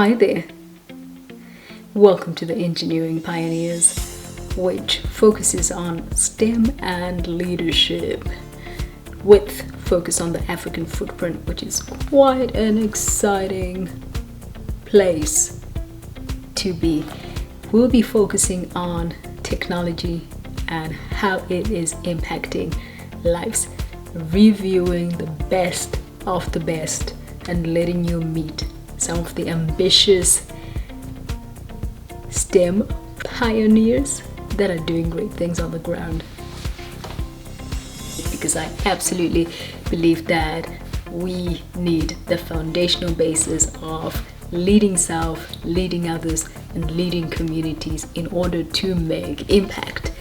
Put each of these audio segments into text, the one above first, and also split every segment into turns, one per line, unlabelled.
Hi there. Welcome to the Engineering Pioneers, which focuses on STEM and leadership, with focus on the African footprint, which is quite an exciting place to be. We'll be focusing on technology and how it is impacting lives, reviewing the best of the best and letting you meet some of the ambitious STEM pioneers that are doing great things on the ground. Because I absolutely believe that we need the foundational basis of leading self, leading others, and leading communities in order to make impact.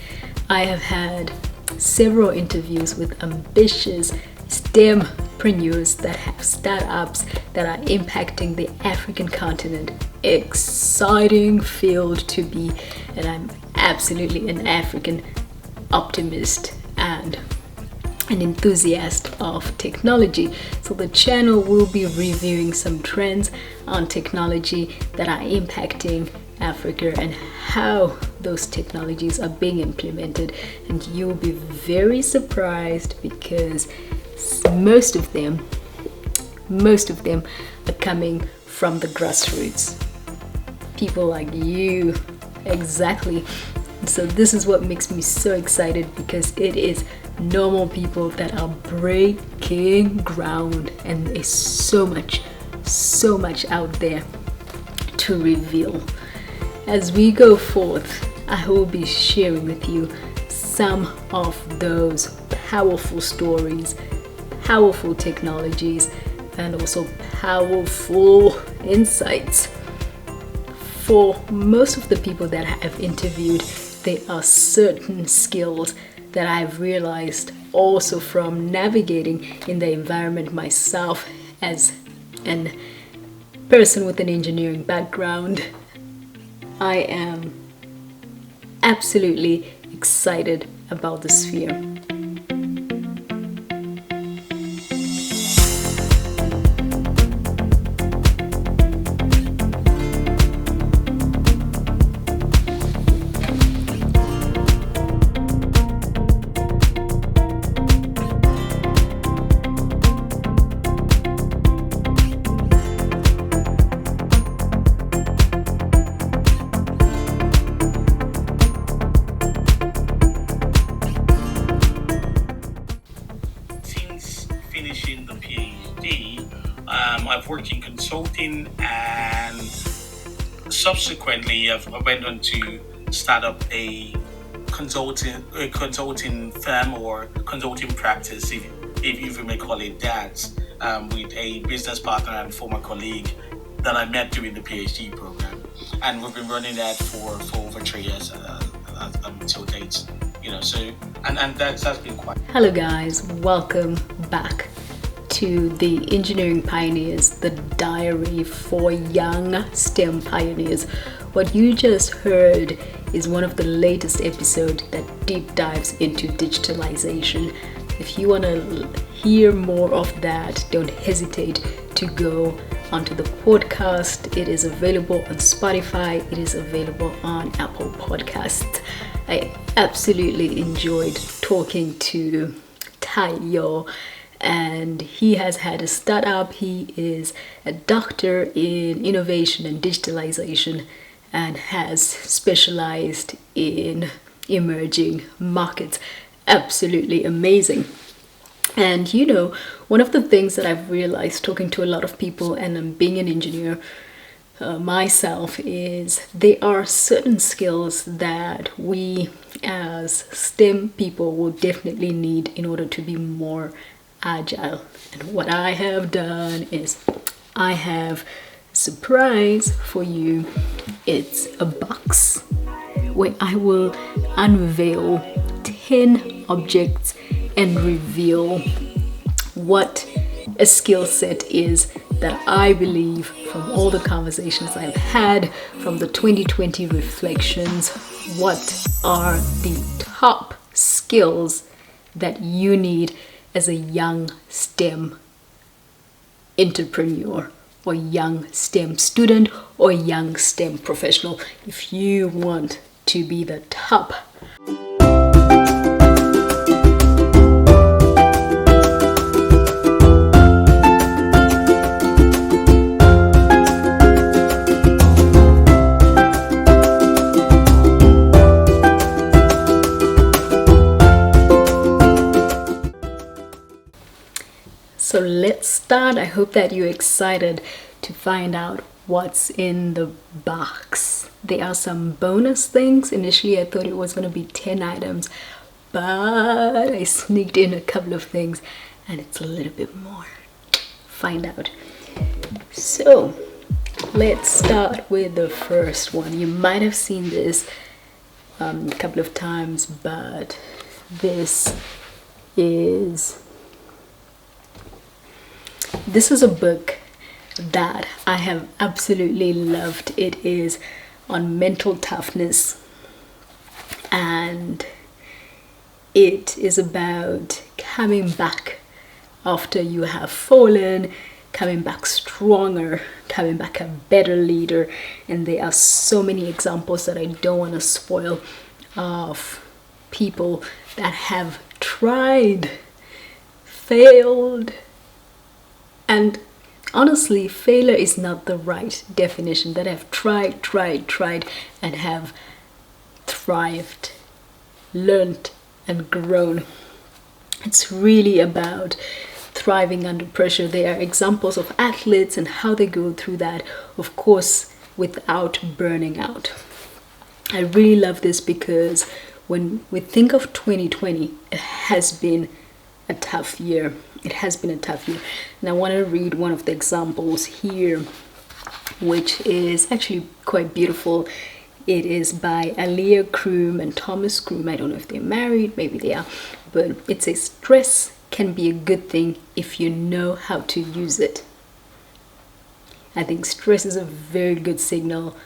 I have had several interviews with ambitious STEMpreneurs that have startups that are impacting the African continent. Exciting field to be, and I'm absolutely an African optimist and an enthusiast of technology. So the channel will be reviewing some trends on technology that are impacting Africa and how those technologies are being implemented, and you'll be very surprised because most of them are coming from the grassroots. People like you, exactly. So this is what makes me so excited, because it is normal people that are breaking ground, and there's so much out there to reveal. As we go forth, I will be sharing with you some of those powerful stories, powerful technologies, and also powerful insights. For most of the people that I have interviewed, there are certain skills that I've realized also from navigating in the environment myself as a person with an engineering background. I am absolutely excited about the sphere.
Finishing the PhD, I've worked in consulting, and subsequently I went on to start up a consulting firm or consulting practice, if you may call it that, with a business partner and former colleague that I met during the PhD program, and we've been running that for over 3 years until date. So that's been quite.
Hello guys, welcome back to the Engineering Pioneers, the diary for young STEM pioneers. What you just heard is one of the latest episodes that deep dives into digitalization. If you want to hear more of that, don't hesitate to go onto the podcast. It is available on Spotify. It is available on Apple Podcasts. I absolutely enjoyed talking to Tayo, and he has had a startup. He is a doctor in innovation and digitalization and has specialized in emerging markets. Absolutely amazing. And one of the things that I've realized talking to a lot of people and being an engineer myself is there are certain skills that we as STEM people will definitely need in order to be more agile. And what I have done is I have a surprise for you. It's a box where I will unveil 10 objects and reveal what a skill set is that I believe, from all the conversations I've had, from the 2020 reflections, what are the top skills that you need as a young STEM entrepreneur or young STEM student or young STEM professional if you want to be the top. So let's start. I hope that you're excited to find out what's in the box. There are some bonus things. Initially, I thought it was going to be 10 items, but I sneaked in a couple of things and it's a little bit more. Find out. So let's start with the first one. You might have seen this a couple of times, but this is a book that I have absolutely loved. It is on mental toughness, and it is about coming back after you have fallen, coming back stronger, coming back a better leader. And there are so many examples that I don't want to spoil of people that have tried, failed, and honestly, failure is not the right definition, that have tried, and have thrived, learned, and grown. It's really about thriving under pressure. There are examples of athletes and how they go through that, of course, without burning out. I really love this because when we think of 2020, it has been a tough year. It has been a tough year. And I want to read one of the examples here, which is actually quite beautiful. It is by Aliyah Kroom and Thomas Kroom. I don't know if they're married, maybe they are, but it says, stress can be a good thing if you know how to use it. I think stress is a very good signal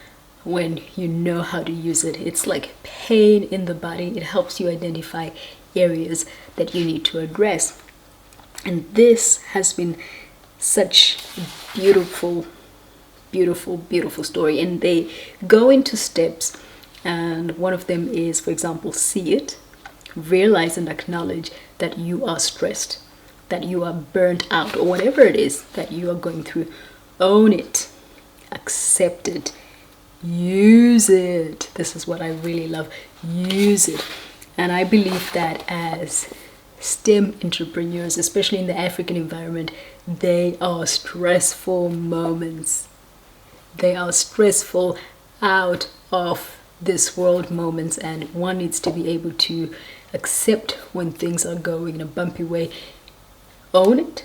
when you know how to use it. It's like pain in the body. It helps you identify areas that you need to address. And this has been such a beautiful story. And they go into steps, and one of them is, for example, see it, realize and acknowledge that you are stressed, that you are burnt out, or whatever it is that you are going through. Own it, accept it, use it. This is what I really love. Use it. And I believe that as STEM entrepreneurs, especially in the African environment, they are stressful moments. They are stressful, out of this world moments, and one needs to be able to accept when things are going in a bumpy way, own it,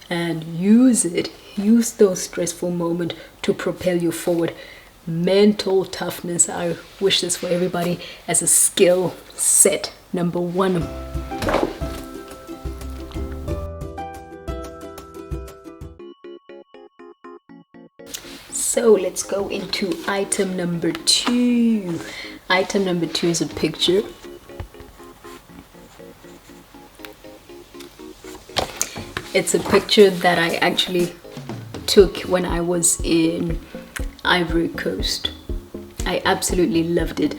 and use it. Use those stressful moments to propel you forward. Mental toughness, I wish this for everybody as a skill set number one. So let's go into item number 2. Item number 2 is a picture. It's a picture that I actually took when I was in Ivory Coast. I absolutely loved it.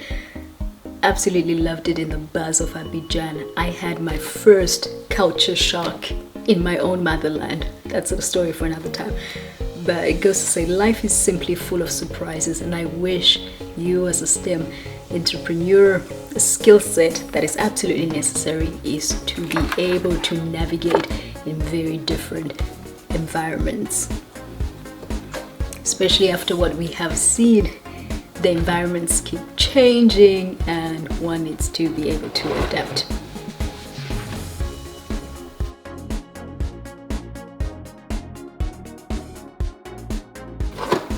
Absolutely loved it in the buzz of Abidjan. I had my first culture shock in my own motherland. That's a story for another time. But it goes to say life is simply full of surprises, and I wish you as a STEM entrepreneur, a skill set that is absolutely necessary is to be able to navigate in very different environments. Especially after what we have seen, the environments keep changing and one needs to be able to adapt.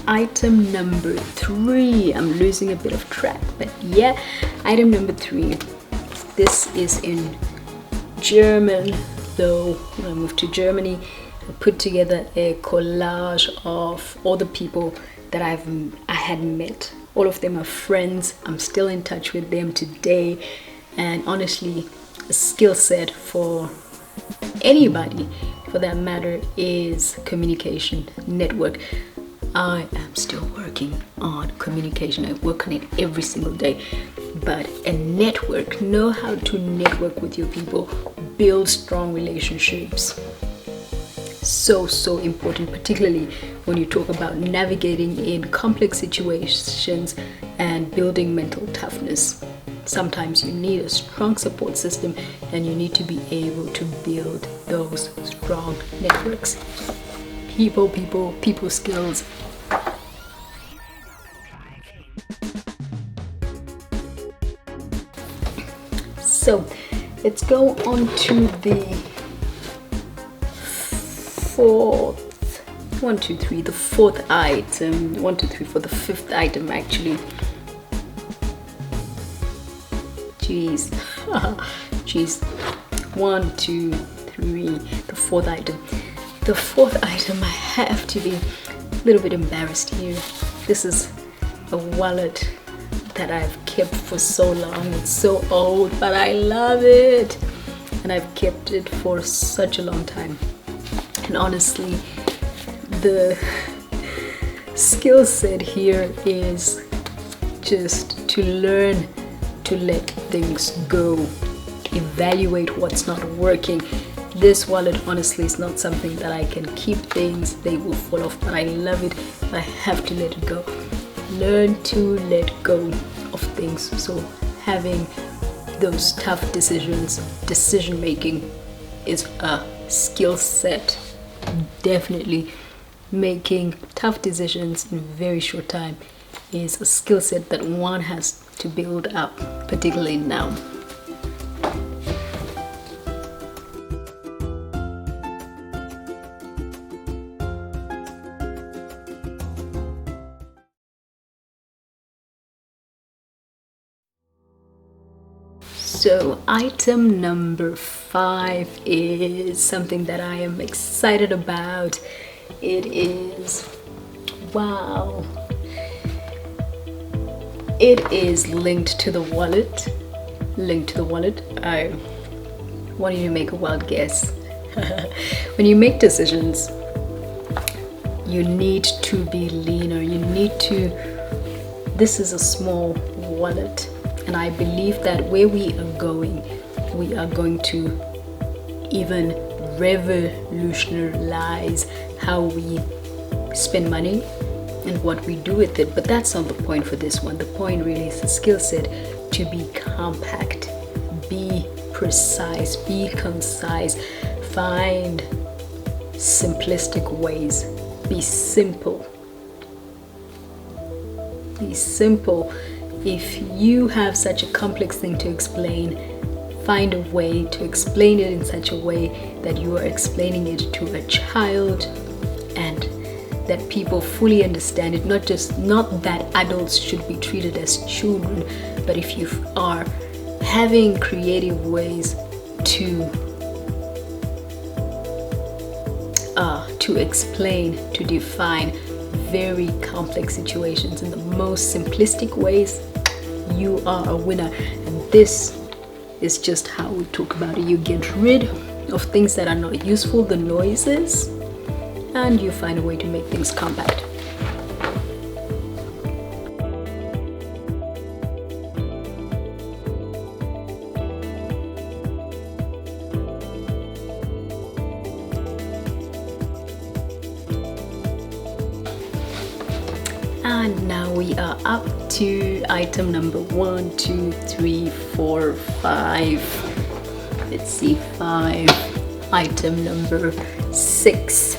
Item number 3, I'm losing a bit of track, but yeah, item number 3. This is in German, though. When I moved to Germany, I put together a collage of all the people that I had met. All of them are friends. I'm still in touch with them today, and honestly, a skill set for anybody for that matter is communication, network. I am still working on communication. I work on it every single day. But a network, know how to network with your people, build strong relationships. So important, particularly when you talk about navigating in complex situations and building mental toughness. Sometimes you need a strong support system and you need to be able to build those strong networks. People skills. So let's go on to the fourth item. 1, 2, 3 for the fifth item actually. Jeez. 1, 2, 3, the fourth item. The fourth item, I have to be a little bit embarrassed here. This is a wallet that I've kept for so long. It's so old, but I love it. And I've kept it for such a long time. And honestly, the skill set here is just to learn to let things go, evaluate what's not working. This wallet honestly is not something that I can keep things, they will fall off, but I love it. I have to let it go. Learn to let go of things. So having those tough decision making is a skill set. Definitely making tough decisions in a very short time is a skill set that one has to build up, particularly now. So item number 5 is something that I am excited about. It is, wow, it is linked to the wallet. I want you to make a wild guess. When you make decisions, you need to be leaner. This is a small wallet. And I believe that where we are going to even revolutionize how we spend money and what we do with it. But that's not the point for this one. The point really is the skill set to be compact, be precise, be concise, find simplistic ways, be simple. If you have such a complex thing to explain, find a way to explain it in such a way that you are explaining it to a child and that people fully understand it. Not that adults should be treated as children, but if you are having creative ways to explain, to define very complex situations in the most simplistic ways, you are a winner. And this is just how we talk about it. You get rid of things that are not useful, the noises, and you find a way to make things compact. And now we are up to item number 1, 2, 3, 4, 5. Let's see, 5. Item number 6.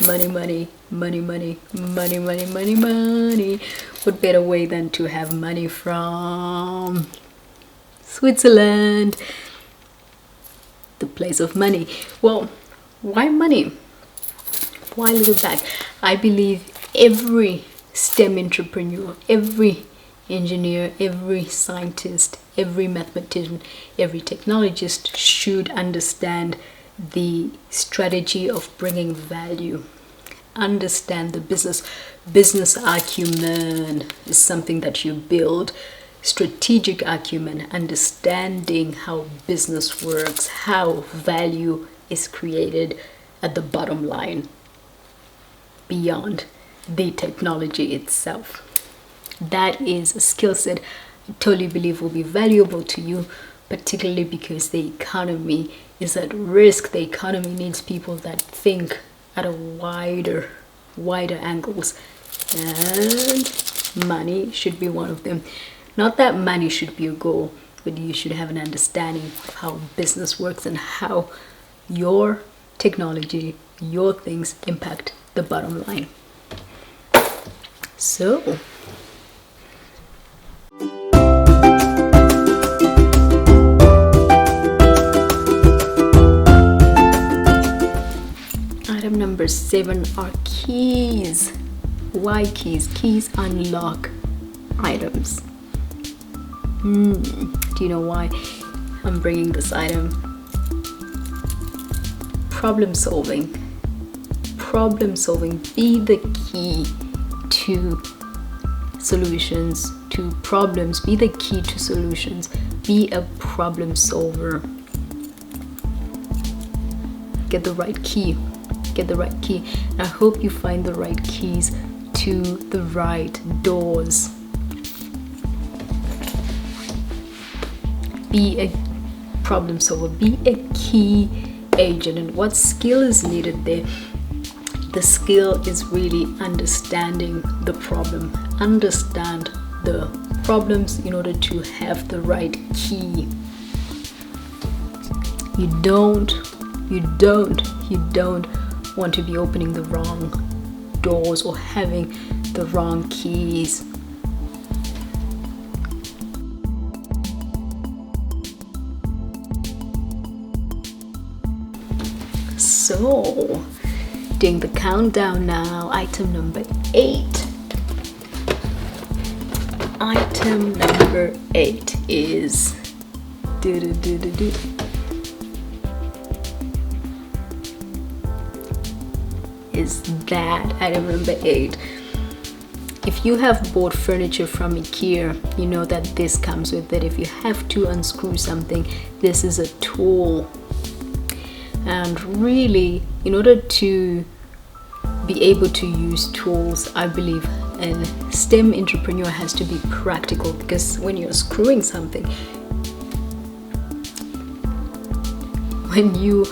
Money. What better way than to have money from Switzerland, the place of money? Well, why money? Why little bag? I believe every STEM entrepreneur, every engineer, every scientist, every mathematician, every technologist should understand the strategy of bringing value. Understand the business acumen is something that you build. strategic acumen, understanding how business works, how value is created at the bottom line beyond the technology itself. That is a skill set I totally believe will be valuable to you, particularly because the economy is at risk. The economy needs people that think at a wider angles, and money should be one of them. Not that money should be a goal, but you should have an understanding of how business works and how your technology, your things impact the bottom line. So, item number 7 are keys. Why keys? Keys unlock items. Do you know why I'm bringing this item? Problem solving. Be the key to solutions, to problems. Be the key to solutions. Be a problem solver. Get the right key. And I hope you find the right keys to the right doors. Be a problem solver. Be a key agent. And what skill is needed there? The skill is really understanding the problem. Understand the problems in order to have the right key. You don't want to be opening the wrong doors or having the wrong keys. So, doing the countdown now. Item number 8. Item number 8 is that item number 8. If you have bought furniture from IKEA, you know that this comes with it. If you have to unscrew something, this is a tool. And really, in order to be able to use tools, I believe a STEM entrepreneur has to be practical, because when you're screwing something, when you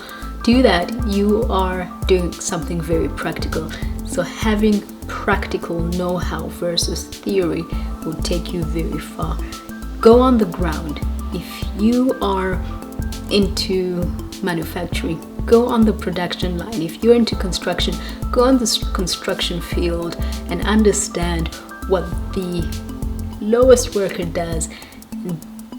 do that, you are doing something very practical. So having practical know-how versus theory will take you very far. Go on the ground. If you are into manufacturing, go on the production line. If you're into construction, go on the construction field and understand what the lowest worker does.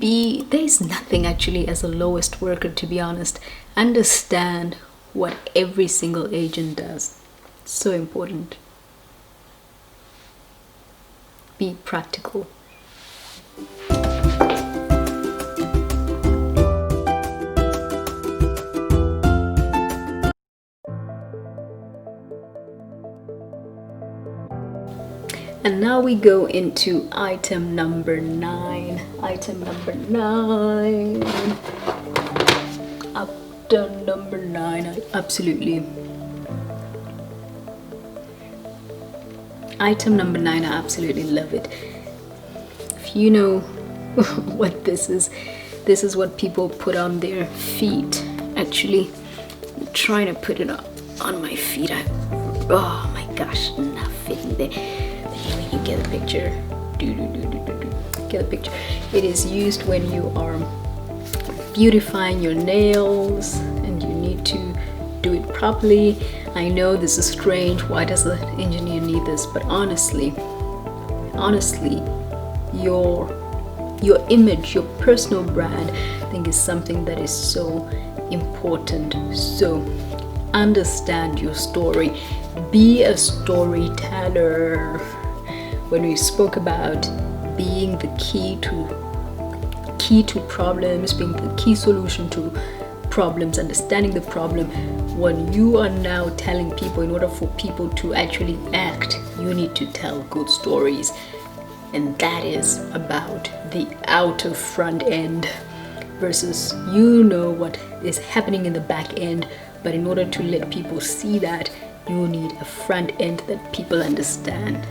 There's nothing actually as a lowest worker, to be honest. Understand what every single agent does. So important. Be practical. And now we go into item number 9. Item number 9. Item number 9. Item number 9, I absolutely love it. If you know what this is what people put on their feet. Actually, I'm trying to put it on my feet. Oh my gosh, not fitting there. You get a picture. Get a picture. It is used when you are beautifying your nails and you need to do it properly. I know this is strange. Why does the engineer need this? But honestly, your image, your personal brand, I think is something that is so important. So understand your story. Be a storyteller. When we spoke about being the key to problems, being the key solution to problems, understanding the problem, when you are now telling people, in order for people to actually act, you need to tell good stories. and that is about the outer front end versus you know what is happening in the back end. But in order to let people see that, you need a front end that people understand.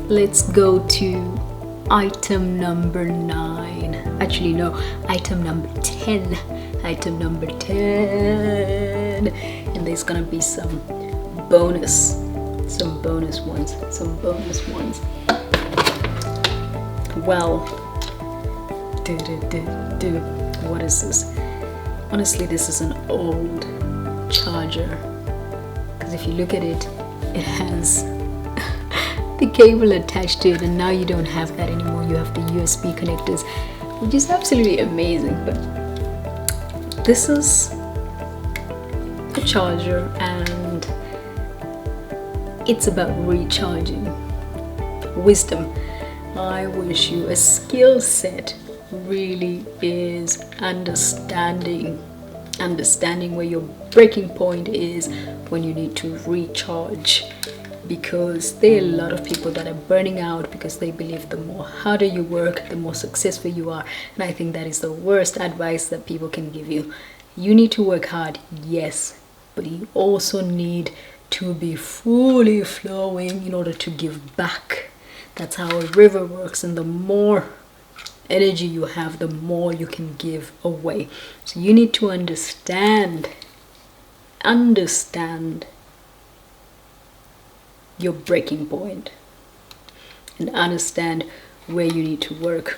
Let's go to item number 9. Actually, no, item number 10. Item number 10. And there's gonna be some bonus ones. Well, what is this? Honestly, this is an old charger. Because if you look at it, it has the cable attached to it, and now you don't have that anymore. You have the USB connectors, which is absolutely amazing. But this is a charger, and it's about recharging. Wisdom. I wish you a skill set really is understanding where your breaking point is when you need to recharge. Because there are a lot of people that are burning out because they believe the more harder you work, the more successful you are. And I think that is the worst advice that people can give you. You need to work hard, yes, but you also need to be fully flowing in order to give back. That's how a river works, and the more energy you have, the more you can give away. So you need to understand your breaking point and understand where you need to work,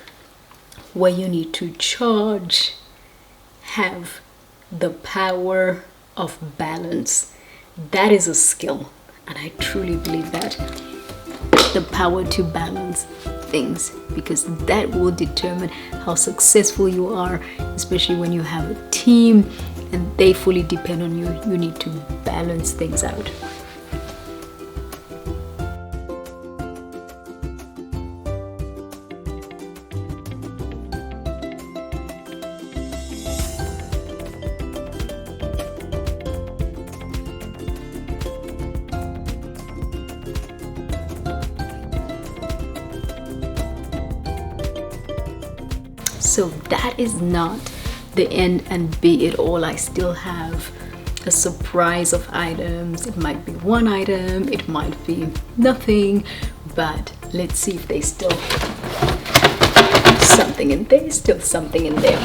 where you need to charge. Have the power of balance. That is a skill, and I truly believe that. The power to balance things, because that will determine how successful you are, especially when you have a team and they fully depend on you. You need to balance things out. So that is not the end and be it all. I still have a surprise of items. It might be one item, it might be nothing, but let's see if there's still something in there. Still something in there.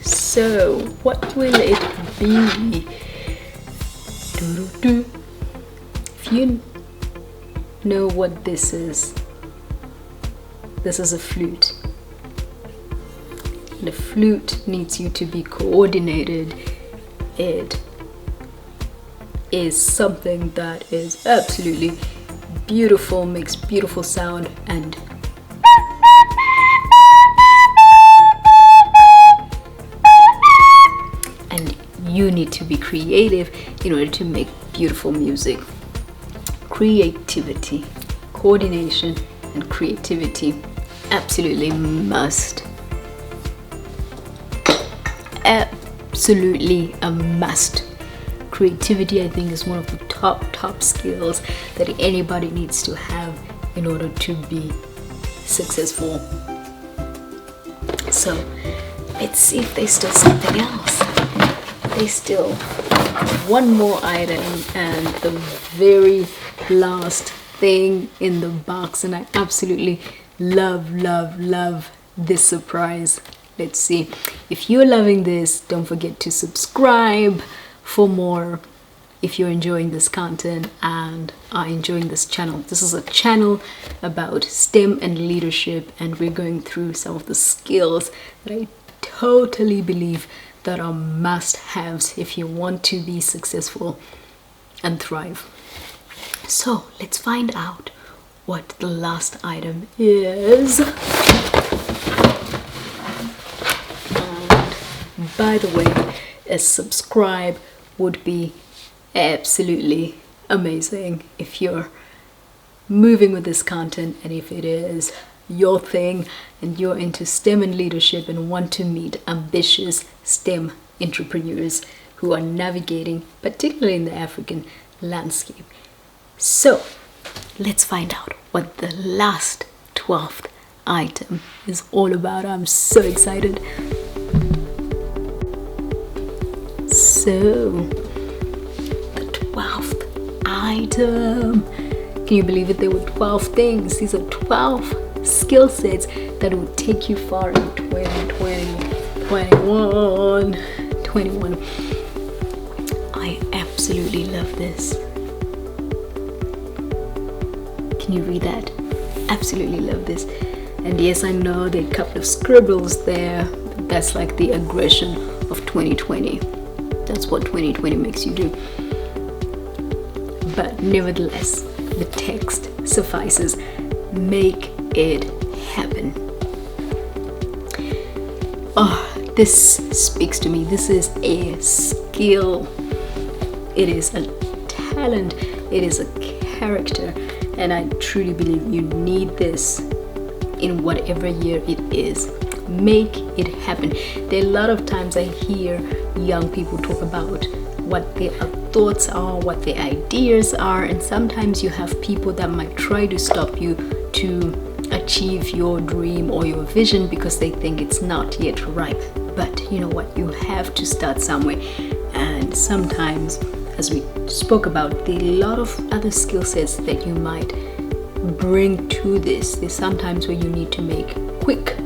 So what will it be? If you know what this is a flute. The flute needs you to be coordinated. It is something that is absolutely beautiful, makes beautiful sound, and you need to be creative in order to make beautiful music. Creativity, coordination, and creativity absolutely must. Absolutely a must. Creativity, I think, is one of the top skills that anybody needs to have in order to be successful. So let's see if there's still something else. There's still one more item and the very last thing in the box, and I absolutely love this surprise. Let's see. If you're loving this, don't forget to subscribe for more. If you're enjoying this content and are enjoying this channel, this is a channel about STEM and leadership, and we're going through some of the skills that I totally believe that are must-haves if you want to be successful and thrive. So let's find out what the last item is. And by the way, a subscribe would be absolutely amazing if you're moving with this content, and if it is your thing and you're into STEM and leadership and want to meet ambitious STEM entrepreneurs who are navigating, particularly in the African landscape. So let's find out what the last 12th item is all about. I'm so excited. So the 12th item, can you believe it? There were 12 things. These are 12 skill sets that would take you far in 2021. I absolutely love this. Can you read that? Absolutely love this. And yes, I know there are a couple of scribbles there. That's like the aggression of 2020. That's what 2020 makes you do. But nevertheless, the text suffices. Make it happen. Oh, this speaks to me. This is a skill. It is a talent. It is a character. And I truly believe you need this in whatever year it is. Make it happen. There are a lot of times I hear young people talk about what their thoughts are, what their ideas are, and sometimes you have people that might try to stop you to achieve your dream or your vision because they think it's not yet ripe. But you know what? You have to start somewhere. And sometimes, as we spoke about, there are a lot of other skill sets that you might bring to this. There's sometimes where you need to make quick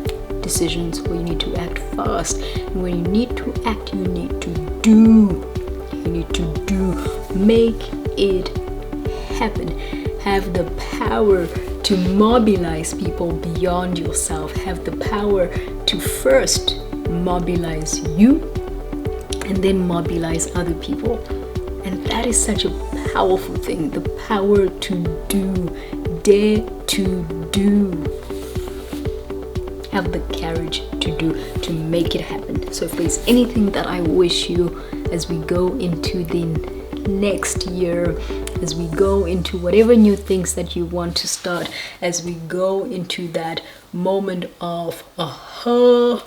decisions, where you need to act fast. And when you need to act, you need to do. You need to do. Make it happen. Have the power to mobilize people beyond yourself. Have the power to first mobilize you and then mobilize other people. And that is such a powerful thing. The power to do. Dare to do. Have the courage to do, to make it happen. So if there's anything that I wish you as we go into the next year, as we go into whatever new things that you want to start, as we go into that moment of aha,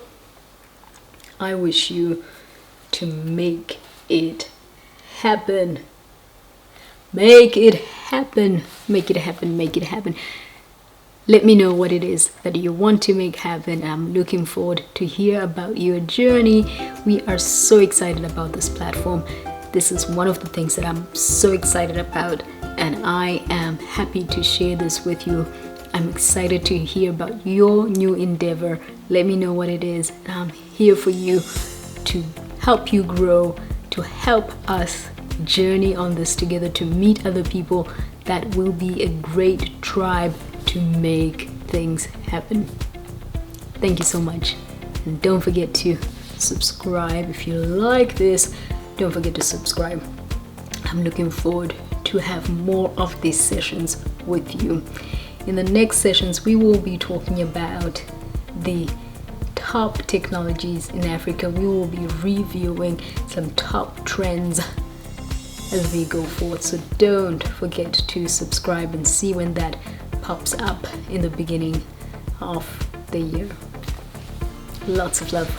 I wish you to make it happen. Make it happen. Make it happen. Make it happen. Let me know what it is that you want to make happen. I'm looking forward to hear about your journey. We are so excited about this platform. This is one of the things that I'm so excited about, and I am happy to share this with you. I'm excited to hear about your new endeavor. Let me know what it is. I'm here for you to help you grow, to help us journey on this together, to meet other people that will be a great tribe to make things happen. Thank you so much. And don't forget to subscribe if you like this. Don't forget to subscribe. I'm looking forward to have more of these sessions with you. In the next sessions, we will be talking about the top technologies in Africa. We will be reviewing some top trends as we go forward. So don't forget to subscribe and see when that pops up in the beginning of the year. Lots of love.